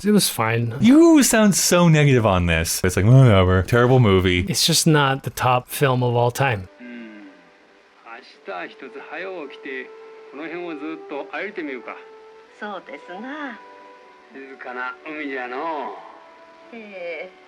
It was fine. You sound so negative on this. It's like, whatever. Terrible movie. It's just not the top film of all time. 明日一つ早起きてこの辺をずっと歩いてみようか。そうですな。静かな海じゃのう。ええ。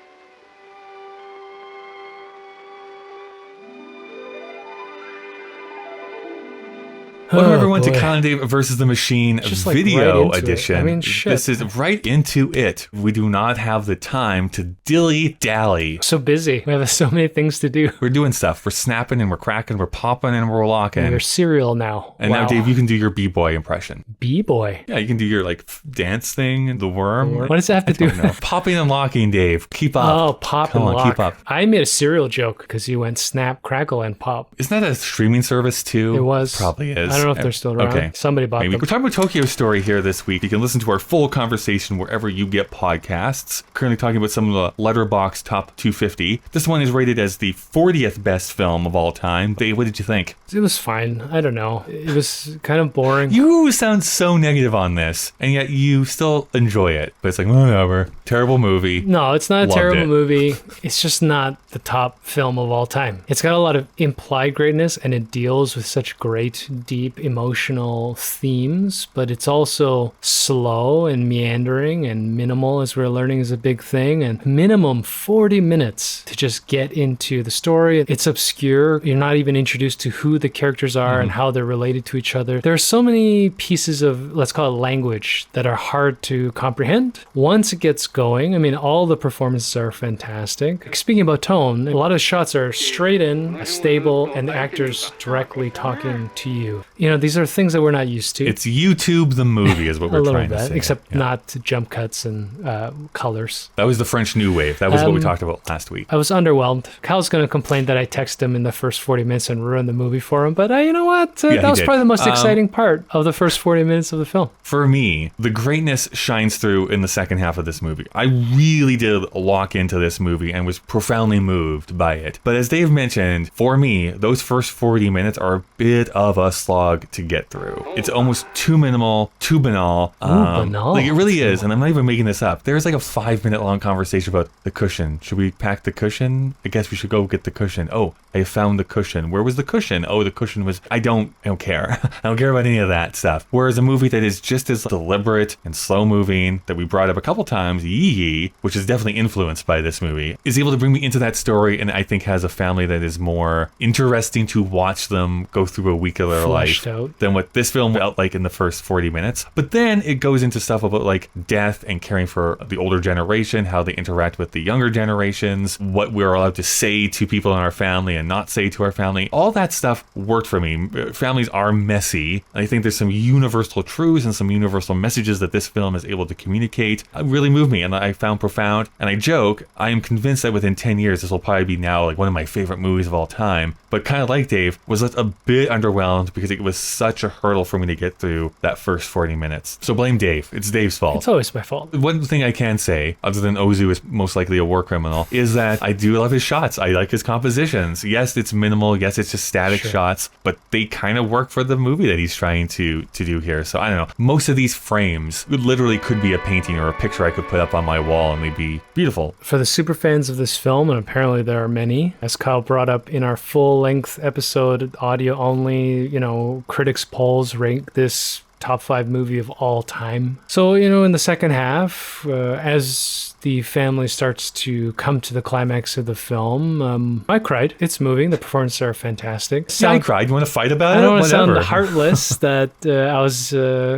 Welcome everyone to Colin Dave versus the Machine video edition. I mean, shit. This is right into it. We do not have the time to dilly-dally. So busy. We have so many things to do. We're doing stuff. We're snapping and we're cracking, we're popping and we're locking. We're serial now. And now, Dave, you can do your B-boy impression. B-boy? Yeah, you can do your dance thing, the worm. What does that have to do? Popping and locking, Dave. Keep up. Oh, pop Come and on, lock. keep up. I made a cereal joke because you went snap, crackle, and pop. Isn't that a streaming service too? It was. Probably is. I don't know if they're still around. Okay. Somebody bought them. We're talking about Tokyo Story here this week. You can listen to our full conversation wherever you get podcasts. Currently talking about some of the Letterboxd top 250. This one is rated as the 40th best film of all time. Dave, what did you think? It was fine. I don't know. It was kind of boring. You sound so negative on this, and yet you still enjoy it. But it's like, whatever. Terrible movie. No, it's not a Loved terrible it. movie. It's just not the top film of all time. It's got a lot of implied greatness, and it deals with such great, deep, emotional themes, but it's also slow and meandering and minimal, as we're learning is a big thing, and minimum 40 minutes to just get into the story. It's obscure. You're not even introduced to who the characters are and how they're related to each other. There are so many pieces of, let's call it language, that are hard to comprehend. Once it gets going, I mean, all the performances are fantastic. Speaking about tone, a lot of the shots are straight in, stable, and the actors directly talking to you. You know, these are things that we're not used to. It's YouTube the movie is what we're trying to say. Except not jump cuts and colors. That was the French New Wave. That was what we talked about last week. I was underwhelmed. Kyle's going to complain that I texted him in the first 40 minutes and ruined the movie for him, but you know what? That was probably the most exciting part of the first 40 minutes of the film. For me, the greatness shines through in the second half of this movie. I really did lock into this movie and was profoundly moved by it. But as Dave mentioned, for me, those first 40 minutes are a bit of a slog to get through. It's almost too minimal, too banal. Banal. Like it really is, and I'm not even making this up. There's like a 5-minute long conversation about the cushion. Should we pack the cushion? I guess we should go get the cushion. Oh, I found the cushion. Where was the cushion? Oh, the cushion was... I don't care. I don't care about any of that stuff. Whereas a movie that is just as deliberate and slow moving, that we brought up a couple times, Yee, which is definitely influenced by this movie, is able to bring me into that story, and I think has a family that is more interesting to watch them go through a week of their life than what this film felt like in the first 40 minutes. But then it goes into stuff about like death and caring for the older generation, how they interact with the younger generations, what we're allowed to say to people in our family and not say to our family. All that stuff worked for me. Families are messy. I think there's some universal truths and some universal messages that this film is able to communicate. It really moved me, and I found profound. And I joke, I am convinced that within 10 years, this will probably be now like one of my favorite movies of all time. But kind of like Dave, was a bit underwhelmed because it was such a hurdle for me to get through that first 40 minutes. So blame Dave. It's Dave's fault. It's always my fault. One thing I can say, other than Ozu is most likely a war criminal, is that I do love his shots. I like his compositions. Yes, it's minimal. Yes, it's just static shots, but they kind of work for the movie that he's trying to do here. So I don't know. Most of these frames literally could be a painting or a picture I could put up on my wall and they'd be beautiful. For the super fans of this film, and apparently there are many, as Kyle brought up in our full-length episode, audio only, critics polls rank this top 5 movie of all time. So, in the second half, as the family starts to come to the climax of the film, I cried. It's moving. The performances are fantastic. I cried. You want to fight about it? I don't want to sound heartless that I was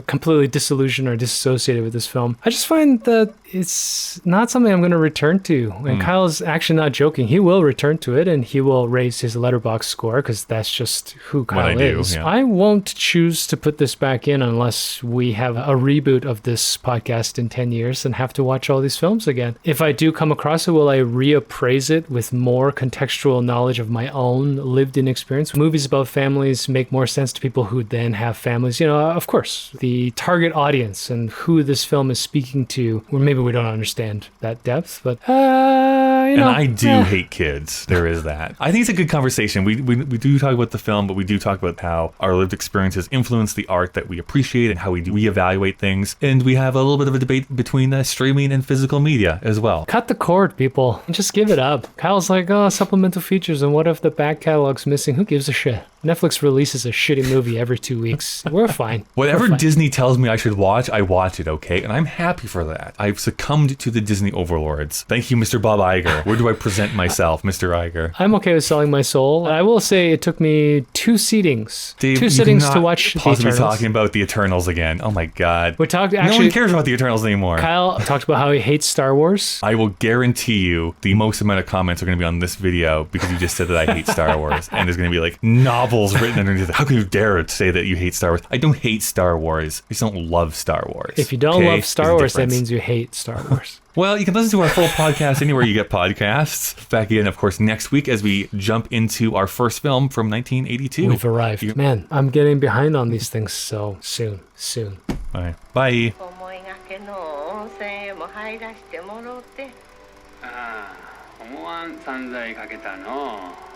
completely disillusioned or disassociated with this film. I just find that it's not something I'm going to return to. And Kyle's actually not joking. He will return to it and he will raise his Letterboxd score because that's just who Kyle is. Yeah. I won't choose to put this back in unless we have a reboot of this podcast in 10 years and have to watch all these films again. If I do come across it, will I reappraise it with more contextual knowledge of my own lived-in experience? Movies about families make more sense to people who then have families. Of course, the target audience and who this film is speaking to, or maybe we don't understand that depth, but and I do hate kids. There is that. I think it's a good conversation. We do talk about the film, but we do talk about how our lived experiences influence the art that we appreciate appreciate and how we reevaluate things. And we have a little bit of a debate between streaming and physical media as well. Cut the cord, people. Just give it up. Kyle's like, oh, supplemental features, and what if the back catalog's missing? Who gives a shit? Netflix releases a shitty movie every 2 weeks. We're fine. Whatever We're fine. Disney tells me I should watch, I watch it, okay? And I'm happy for that. I've succumbed to the Disney overlords. Thank you, Mr. Bob Iger. Where do I present myself, Mr. Iger? I'm okay with selling my soul. I will say it took me two sittings. Dave, two you sittings cannot to watch The possibly Eternals. talking about the Eternals again. Oh my god. We talked No actually. one cares about the Eternals anymore. Kyle talked about how he hates Star Wars. I will guarantee you the most amount of comments are going to be on this video because you just said that I hate Star Wars. And there's going to be like novels written underneath it. How can you dare say that you hate Star Wars? I don't hate Star Wars. I just don't love Star Wars. If you don't okay? love Star There's a Wars, that difference. means you hate Star Wars. Well, you can listen to our full podcast anywhere you get podcasts. Back again, of course, next week as we jump into our first film from 1982. We've arrived. Man, I'm getting behind on these things so soon. All right. Bye. 思いがけの温泉へも入らしてもろうて。ああ思わん散財かけたのう。